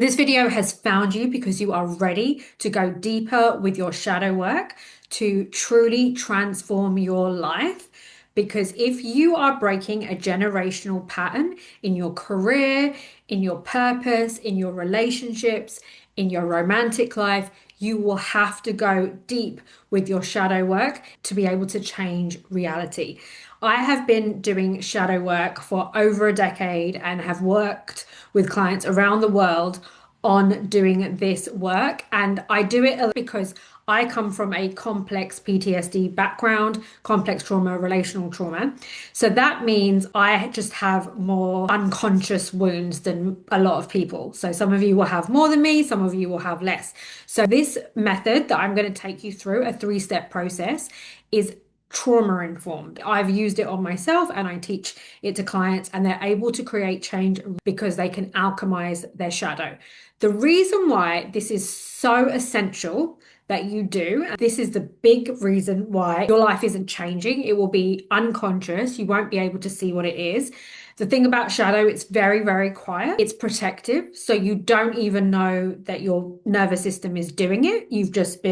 This video has found you because you are ready to go deeper with your shadow work to truly transform your life. Because if you are breaking a generational pattern in your career, in your purpose, in your relationships, in your romantic life, you will have to go deep with your shadow work to be able to change reality. I have been doing shadow work for over a decade and have worked with clients around the world on doing this work. And I do it because I come from a complex PTSD background, complex trauma, relational trauma. So that means I just have more unconscious wounds than a lot of people. So some of you will have more than me, some of you will have less. So this method that I'm going to take you through, a 3-step process, is trauma informed. I've used it on myself and I teach it to clients, and they're able to create change because they can alchemize their shadow. The reason why this is so essential that you do, and this is the big reason why your life isn't changing, it will be unconscious. You won't be able to see what it is. The thing about shadow, it's very, very quiet. It's protective. So you don't even know that your nervous system is doing it. You've just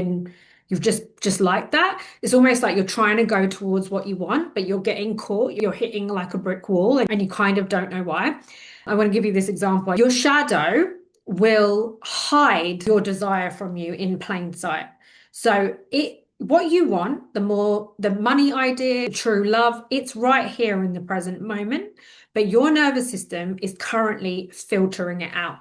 like that. It's almost like you're trying to go towards what you want, but you're getting caught. You're hitting like a brick wall and you kind of don't know why. I want to give you this example. Your shadow will hide your desire from you in plain sight. So what you want, the money idea, true love, it's right here in the present moment, but your nervous system is currently filtering it out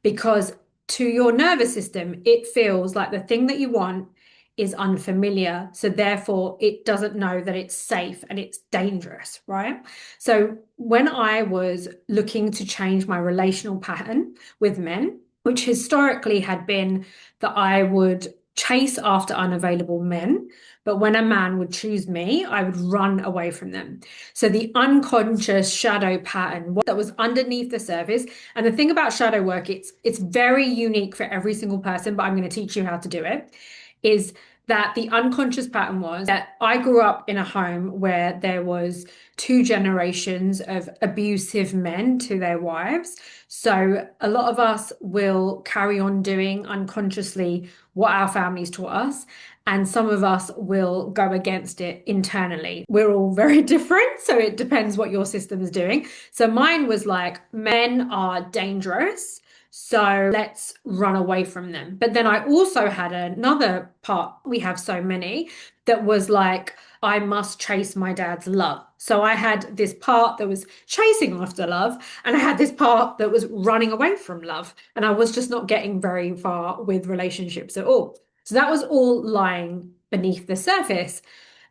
because to your nervous system, it feels like the thing that you want is unfamiliar. So therefore it doesn't know that it's safe and it's dangerous, right? So when I was looking to change my relational pattern with men, which historically had been that I would chase after unavailable men, but when a man would choose me, I would run away from them. So the unconscious shadow pattern that was underneath the surface, and the thing about shadow work, it's very unique for every single person, but I'm going to teach you how to do it, is that the unconscious pattern was that I grew up in a home where there was 2 generations of abusive men to their wives. So a lot of us will carry on doing unconsciously what our families taught us, and some of us will go against it internally. We're all very different, so it depends what your system is doing. So mine was like, men are dangerous, so let's run away from them. But then I also had another part, we have so many, that was like, I must chase my dad's love. So I had this part that was chasing after love, and I had this part that was running away from love. And I was just not getting very far with relationships at all. So that was all lying beneath the surface.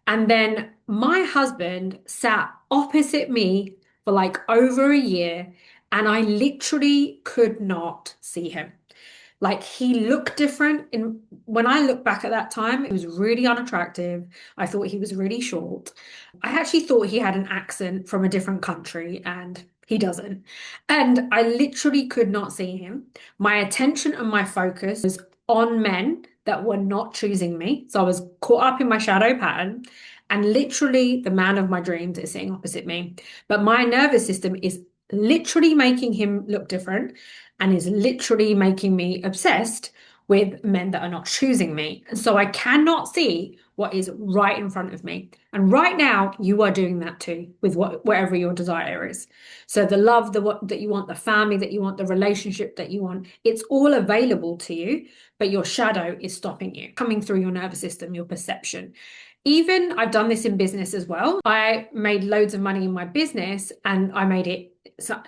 And then my husband sat opposite me for like over a year, and I literally could not see him. Like he looked different. And when I look back at that time, it was really unattractive. I thought he was really short. I actually thought he had an accent from a different country, and he doesn't. And I literally could not see him. My attention and my focus was on men that were not choosing me. So I was caught up in my shadow pattern. And literally, the man of my dreams is sitting opposite me. But my nervous system is literally making him look different and is literally making me obsessed with men that are not choosing me. And so I cannot see what is right in front of me. And right now, you are doing that too with whatever your desire is. So the love that you want, the family that you want, the relationship that you want, it's all available to you, but your shadow is stopping you, coming through your nervous system, your perception. Even I've done this in business as well. I made loads of money in my business and I made it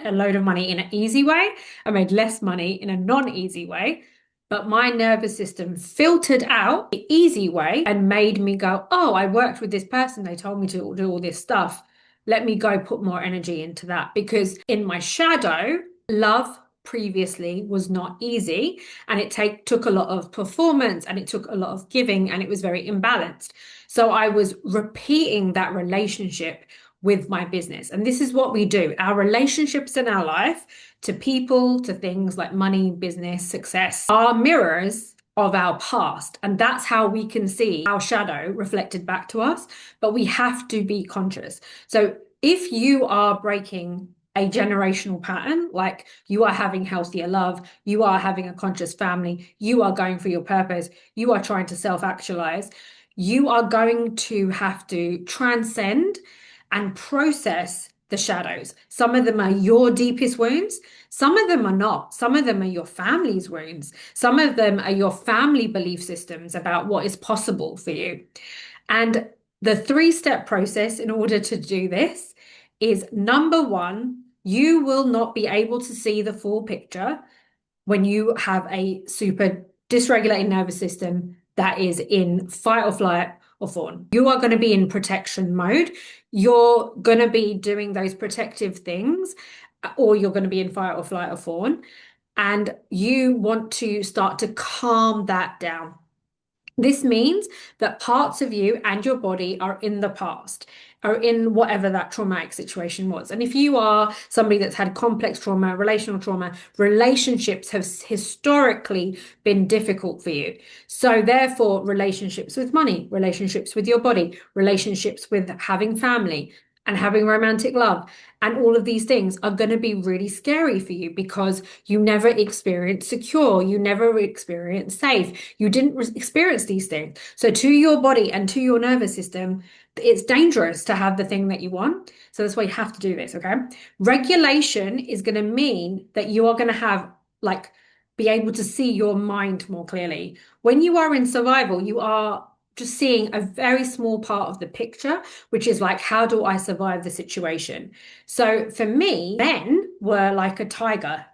a load of money in an easy way. I made less money in a non-easy way. But my nervous system filtered out the easy way and made me go, oh, I worked with this person. They told me to do all this stuff. Let me go put more energy into that. Because in my shadow, love previously was not easy, and it took a lot of performance and it took a lot of giving, and it was very imbalanced. So I was repeating that relationship with my business. And this is what we do. Our relationships in our life to people, to things like money, business, success, are mirrors of our past. And that's how we can see our shadow reflected back to us. But we have to be conscious. So if you are breaking a generational pattern, like you are having healthier love, you are having a conscious family, you are going for your purpose, you are trying to self-actualize, you are going to have to transcend and process the shadows. Some of them are your deepest wounds, some of them are not. Some of them are your family's wounds. Some of them are your family belief systems about what is possible for you. And the three-step process in order to do this is number one, you will not be able to see the full picture when you have a super dysregulated nervous system that is in fight or flight or fawn. You are going to be in protection mode. You're going to be doing those protective things, or you're going to be in fight or flight or fawn. And you want to start to calm that down. This means that parts of you and your body are in the past, are in whatever that traumatic situation was. And if you are somebody that's had complex trauma, relational trauma, relationships have historically been difficult for you. So therefore, relationships with money, relationships with your body, relationships with having family and having romantic love, and all of these things are going to be really scary for you because you never experienced secure, you never experienced safe, you didn't experience these things. So to your body and to your nervous system, it's dangerous to have the thing that you want. So that's why you have to do this, okay? Regulation is going to mean that you are going to have like be able to see your mind more clearly. When you are in survival, you are just seeing a very small part of the picture, which is like, how do I survive the situation? So for me, men were like a tiger.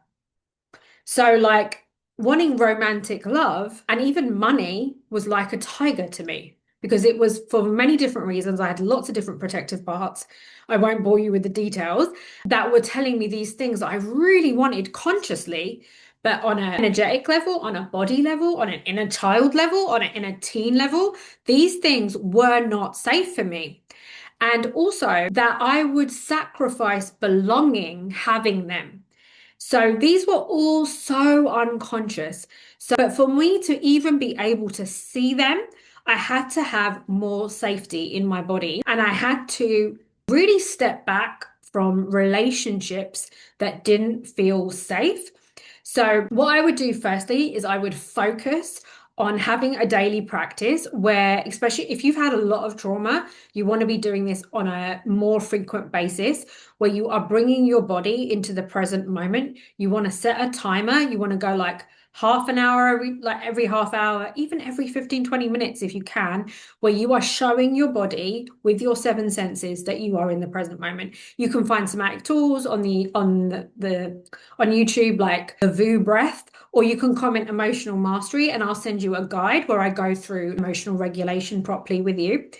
So like wanting romantic love and even money was like a tiger to me because it was for many different reasons. I had lots of different protective parts. I won't bore you with the details that were telling me these things that I really wanted consciously, but on an energetic level, on a body level, on an inner child level, on an inner teen level, these things were not safe for me. And also that I would sacrifice belonging having them. So these were all so unconscious. So, but for me to even be able to see them, I had to have more safety in my body and I had to really step back from relationships that didn't feel safe. So, what I would do firstly is I would focus on having a daily practice where, especially if you've had a lot of trauma, you want to be doing this on a more frequent basis where you are bringing your body into the present moment. You want to set a timer. You want to go like half an hour, every half hour, even every 15, 20 minutes if you can, where you are showing your body with your seven senses that you are in the present moment. You can find somatic tools on on YouTube, like the VU breath, or you can comment emotional mastery and I'll send you a guide where I go through emotional regulation properly with you.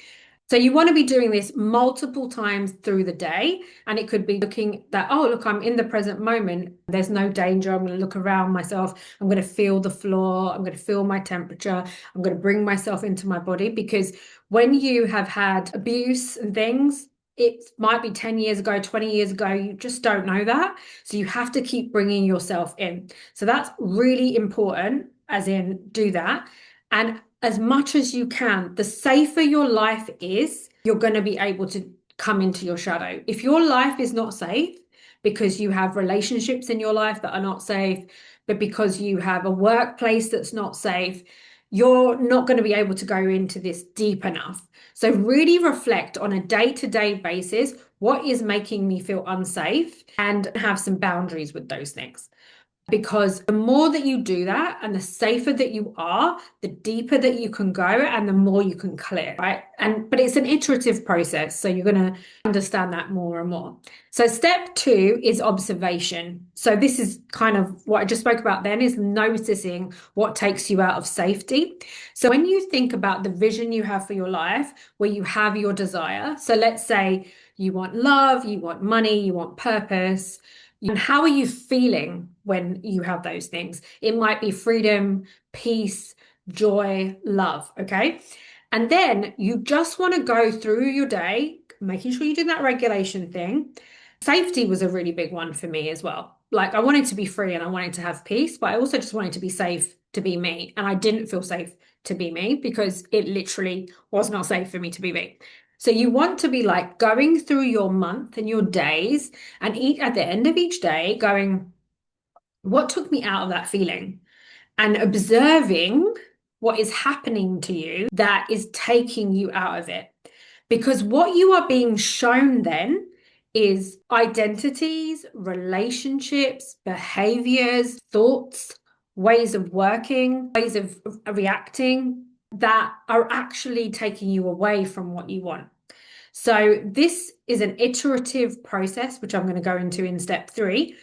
So you want to be doing this multiple times through the day. And it could be looking that, oh, look, I'm in the present moment. There's no danger. I'm going to look around myself. I'm going to feel the floor. I'm going to feel my temperature. I'm going to bring myself into my body because when you have had abuse and things, it might be 10 years ago, 20 years ago, you just don't know that. So you have to keep bringing yourself in. So that's really important, as in do that. And as much as you can, the safer your life is, you're going to be able to come into your shadow. If your life is not safe because you have relationships in your life that are not safe, but because you have a workplace that's not safe, you're not going to be able to go into this deep enough. So really reflect on a day-to-day basis, what is making me feel unsafe, and have some boundaries with those things. Because the more that you do that and the safer that you are, the deeper that you can go and the more you can clear, right? But it's an iterative process. So you're going to understand that more and more. So step 2 is observation. So this is kind of what I just spoke about then, is noticing what takes you out of safety. So when you think about the vision you have for your life, where you have your desire. So let's say you want love, you want money, you want purpose. And how are you feeling when you have those things? It might be freedom, peace, joy, love, okay? And then you just want to go through your day, making sure you do that regulation thing. Safety was a really big one for me as well. Like I wanted to be free and I wanted to have peace, but I also just wanted to be safe to be me. And I didn't feel safe to be me because it literally was not safe for me to be me. So you want to be like going through your month and your days and eat at the end of each day going, what took me out of that feeling? And observing what is happening to you that is taking you out of it. Because what you are being shown then is identities, relationships, behaviors, thoughts, ways of working, ways of reacting that are actually taking you away from what you want. So, this is an iterative process, which I'm going to go into in step 3.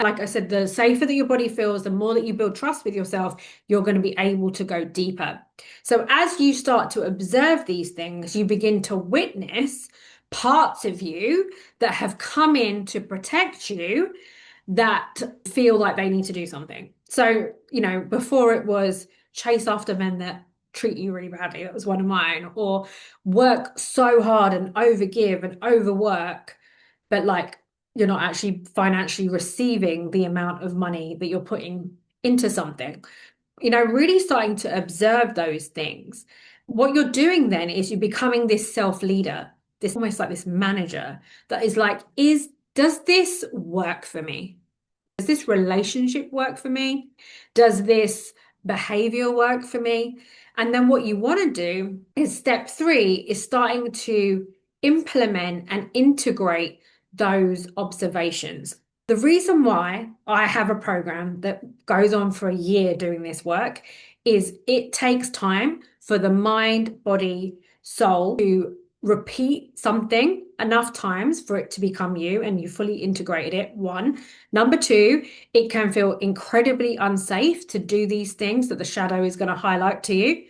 Like I said, the safer that your body feels, the more that you build trust with yourself, you're going to be able to go deeper. So as you start to observe these things, you begin to witness parts of you that have come in to protect you that feel like they need to do something. So, before it was chase after men that treat you really badly. That was one of mine. Or work so hard and overgive and overwork, but like you're not actually financially receiving the amount of money that you're putting into something. Really starting to observe those things. What you're doing then is you're becoming this self-leader, this almost like this manager that is like, does this work for me? Does this relationship work for me? Does this behavior work for me? And then what you want to do is step 3 is starting to implement and integrate those observations. The reason why I have a program that goes on for a year doing this work is it takes time for the mind, body, soul to repeat something enough times for it to become you and you fully integrated it. One. Number 2, it can feel incredibly unsafe to do these things that the shadow is going to highlight to you.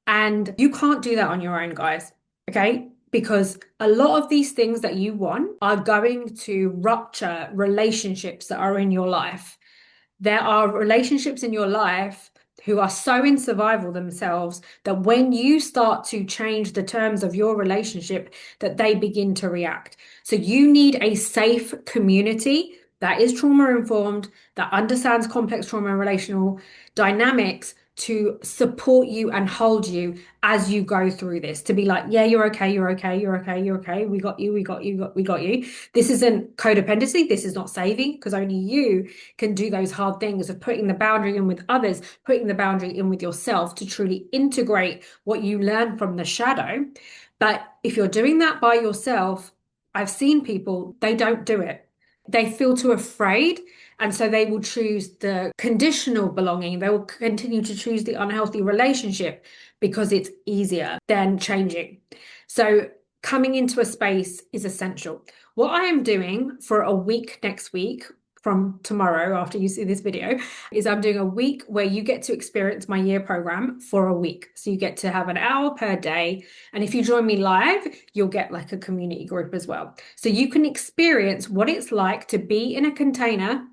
And you can't do that on your own, guys. Okay? Because a lot of these things that you want are going to rupture relationships that are in your life. There are relationships in your life who are so in survival themselves that when you start to change the terms of your relationship, that they begin to react. So you need a safe community that is trauma informed, that understands complex trauma and relational dynamics to support you and hold you as you go through this, to be like, yeah, you're okay, you're okay, you're okay, you're okay. We got you, we got you, we got you. This isn't codependency. This is not saving, because only you can do those hard things of putting the boundary in with others, putting the boundary in with yourself to truly integrate what you learn from the shadow. But if you're doing that by yourself, I've seen people, they don't do it. They feel too afraid. And so they will choose the conditional belonging. They will continue to choose the unhealthy relationship because it's easier than changing. So coming into a space is essential. What I am doing for a week next week, from tomorrow after you see this video, is I'm doing a week where you get to experience my year program for a week. So you get to have an hour per day. And if you join me live, you'll get like a community group as well. So you can experience what it's like to be in a container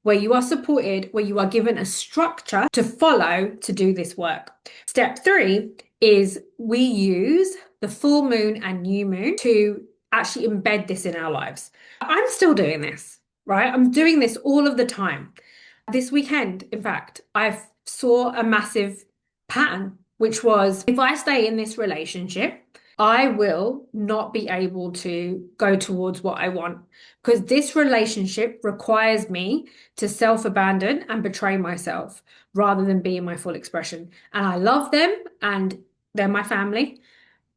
where you are supported, where you are given a structure to follow to do this work. Step 3 is we use the full moon and new moon to actually embed this in our lives. I'm still doing this, right? I'm doing this all of the time. This weekend, in fact, I saw a massive pattern, which was if I stay in this relationship, I will not be able to go towards what I want, because this relationship requires me to self-abandon and betray myself rather than be in my full expression. And I love them and they're my family,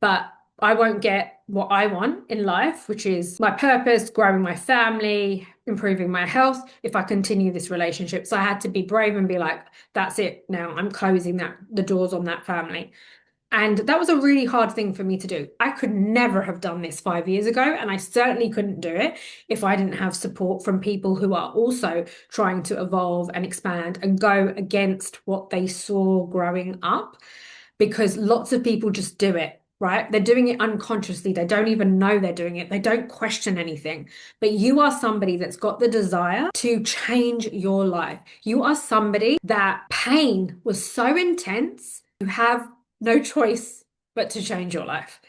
but I won't get what I want in life, which is my purpose, growing my family, improving my health, if I continue this relationship. So I had to be brave and be like, that's it now. I'm closing the doors on that family. And that was a really hard thing for me to do. I could never have done this 5 years ago, and I certainly couldn't do it if I didn't have support from people who are also trying to evolve and expand and go against what they saw growing up, because lots of people just do it. Right? They're doing it unconsciously. They don't even know they're doing it. They don't question anything. But you are somebody that's got the desire to change your life. You are somebody that pain was so intense, you have no choice but to change your life.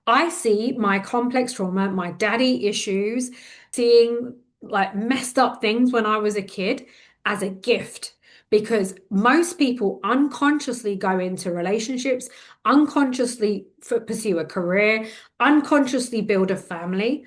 I see my complex trauma, my daddy issues, seeing like messed up things when I was a kid as a gift, because most people unconsciously go into relationships, unconsciously pursue a career, unconsciously build a family.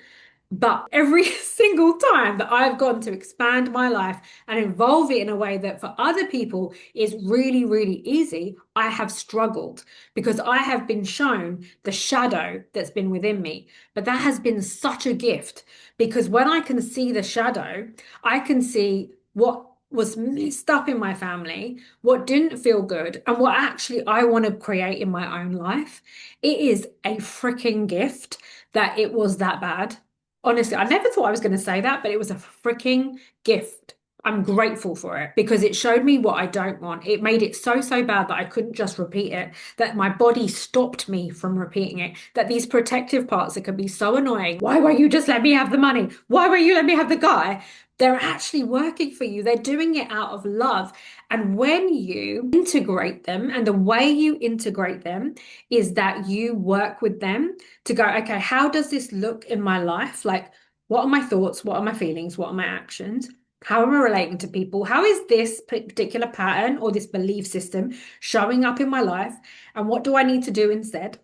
But every single time that I've gone to expand my life and involve it in a way that for other people is really, really easy, I have struggled because I have been shown the shadow that's been within me. But that has been such a gift because when I can see the shadow, I can see what was messed up in my family, what didn't feel good, and what actually I want to create in my own life. It is a freaking gift that it was that bad. Honestly, I never thought I was going to say that, but it was a freaking gift. I'm grateful for it because it showed me what I don't want. It made it so, so bad that I couldn't just repeat it, that my body stopped me from repeating it, that these protective parts that can be so annoying. Why won't you just let me have the money? Why won't you let me have the guy? They're actually working for you. They're doing it out of love. And when you integrate them, and the way you integrate them is that you work with them to go, okay, how does this look in my life? Like, what are my thoughts? What are my feelings? What are my actions? How am I relating to people? How is this particular pattern or this belief system showing up in my life? And what do I need to do instead?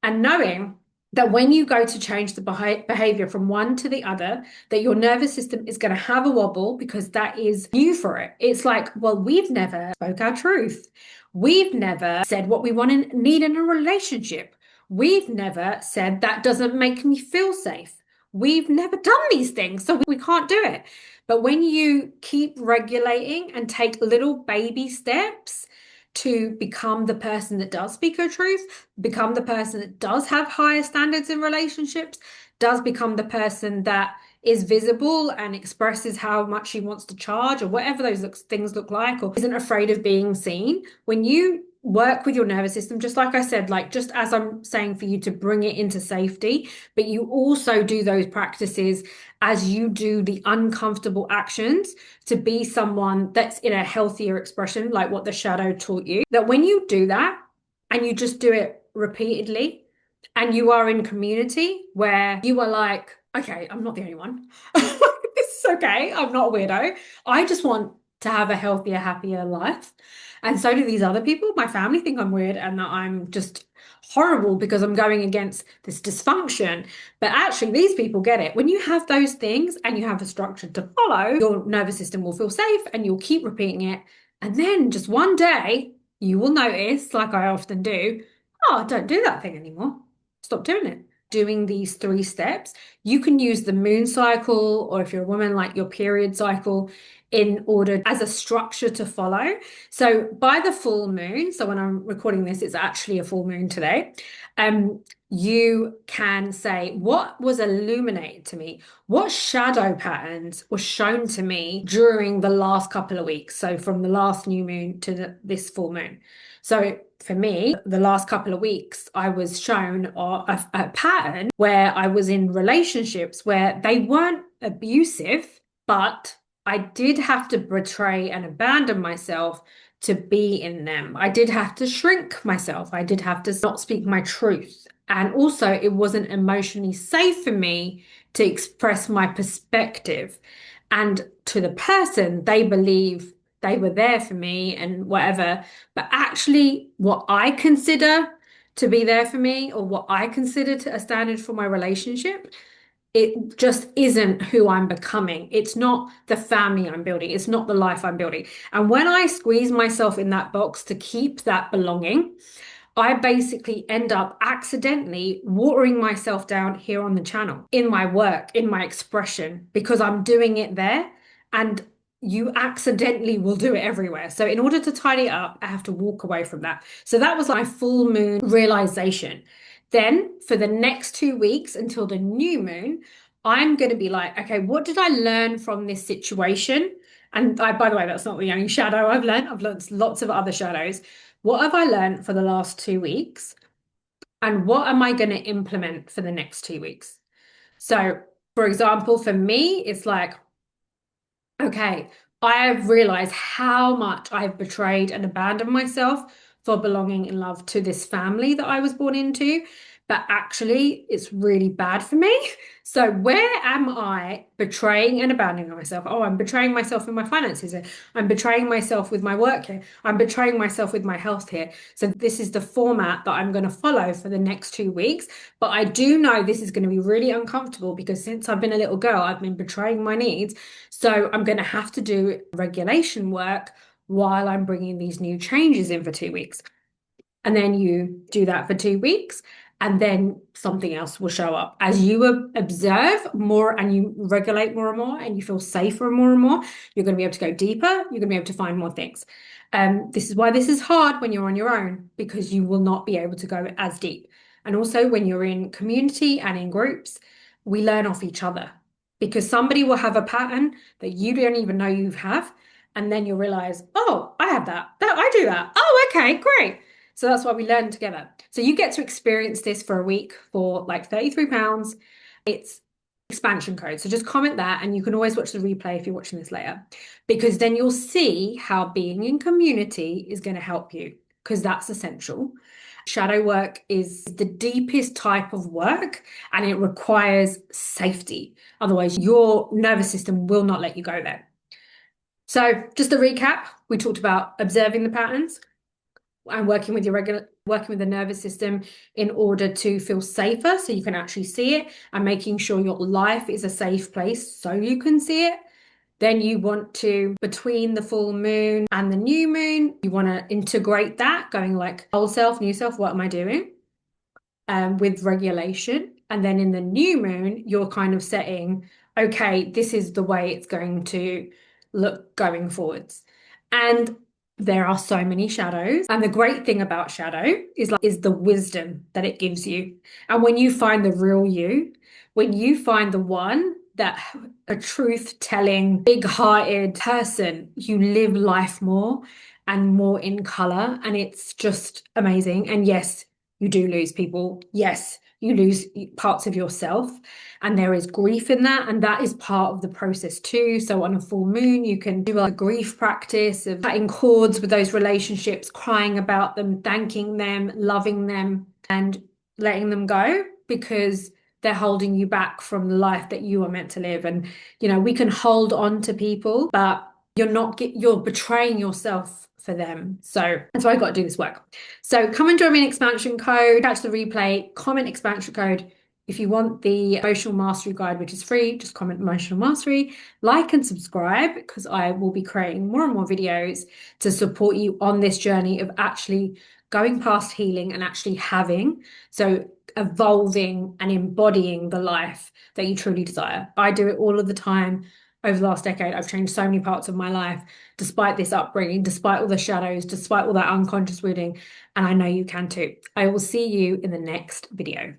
And knowing that when you go to change the behavior from one to the other, that your nervous system is going to have a wobble because that is new for it. It's like, well, we've never spoke our truth. We've never said what we want and need in a relationship. We've never said that doesn't make me feel safe. We've never done these things, so we can't do it. But when you keep regulating and take little baby steps to become the person that does speak her truth, become the person that does have higher standards in relationships, does become the person that is visible and expresses how much she wants to charge or whatever those things look like, or isn't afraid of being seen. When you work with your nervous system, just like I said, like just as I'm saying for you to bring it into safety, but you also do those practices as you do the uncomfortable actions to be someone that's in a healthier expression, like what the shadow taught you. That when you do that and you just do it repeatedly, and you are in community where you are like, okay, I'm not the only one. This is okay. I'm not a weirdo. I just want to have a healthier, happier life. And so do these other people. My family think I'm weird and that I'm just horrible because I'm going against this dysfunction. But actually, these people get it. When you have those things and you have a structure to follow, your nervous system will feel safe and you'll keep repeating it. And then just one day, you will notice, like I often do, oh, don't do that thing anymore. Stop doing it. Doing these 3 steps, you can use the moon cycle, or if you're a woman, like your period cycle, in order as a structure to follow. So by the full moon, so when I'm recording this, it's actually a full moon today. You can say, what was illuminated to me? What shadow patterns were shown to me during the last couple of weeks? So from the last new moon to this full moon. So for me, the last couple of weeks, I was shown a pattern where I was in relationships where they weren't abusive, but I did have to betray and abandon myself to be in them. I did have to shrink myself. I did have to not speak my truth. And also, it wasn't emotionally safe for me to express my perspective. And to the person, they believe they were there for me and whatever. But actually, what I consider to be there for me or what I consider to a standard for my relationship, it just isn't who I'm becoming. It's not the family I'm building. It's not the life I'm building. And when I squeeze myself in that box to keep that belonging, I basically end up accidentally watering myself down here on the channel, in my work, in my expression, because I'm doing it there. And you accidentally will do it everywhere. So in order to tidy it up, I have to walk away from that. So that was my full moon realization. Then for the next 2 weeks until the new moon, I'm going to be like, okay, what did I learn from this situation? And by the way, that's not the only shadow I've learned. I've learned lots of other shadows. What have I learned for the last 2 weeks? And what am I going to implement for the next 2 weeks? So, for example, for me, it's like, okay, I have realized how much I've betrayed and abandoned myself for belonging in love to this family that I was born into. but actually it's really bad for me. So where am I betraying and abandoning myself? Oh, I'm betraying myself in my finances here. I'm betraying myself with my work here. I'm betraying myself with my health here. So this is the format that I'm going to follow for the next 2 weeks. But I do know this is going to be really uncomfortable because since I've been a little girl, I've been betraying my needs. So I'm going to have to do regulation work while I'm bringing these new changes in for 2 weeks. And then you do that for 2 weeks, and then something else will show up. As you observe more and you regulate more and more, and you feel safer more and more, you're going to be able to go deeper. You're going to be able to find more things. This is why this is hard when you're on your own, because you will not be able to go as deep. And also, when you're in community and in groups, we learn off each other because somebody will have a pattern that you don't even know you have. And then you'll realize, oh, I have that. I do that. Oh, okay, great. So that's why we learn together. So you get to experience this for a week for like £33. It's expansion code. So just comment that, and you can always watch the replay if you're watching this later, because then you'll see how being in community is going to help you, because that's essential. Shadow work is the deepest type of work and it requires safety. Otherwise, your nervous system will not let you go there. So just a recap, we talked about observing the patterns and working with the nervous system in order to feel safer so you can actually see it, and making sure your life is a safe place so you can see it. Then you want to, between the full moon and the new moon, you want to integrate that, going like old self, new self, what am I doing? With regulation. And then in the new moon, you're kind of setting, okay, this is the way it's going to look going forwards. And there are so many shadows. And the great thing about shadow is the wisdom that it gives you. And when you find the real you, when you find the one that a truth-telling, big-hearted person, you live life more and more in color. And it's just amazing. And yes, you do lose people. Yes, you lose parts of yourself, and there is grief in that, and that is part of the process too. So on a full moon, you can do a grief practice of cutting cords with those relationships, crying about them, thanking them, loving them, and letting them go because they're holding you back from the life that you are meant to live. And we can hold on to people, but you're betraying yourself for them. So that's why I got to do this work. So come and join me in expansion code, catch the replay, comment expansion code. If you want the emotional mastery guide, which is free, just comment emotional mastery, like and subscribe, because I will be creating more and more videos to support you on this journey of actually going past healing and actually evolving and embodying the life that you truly desire. I do it all of the time. Over the last decade, I've changed so many parts of my life, despite this upbringing, despite all the shadows, despite all that unconscious wounding, and I know you can too. I will see you in the next video.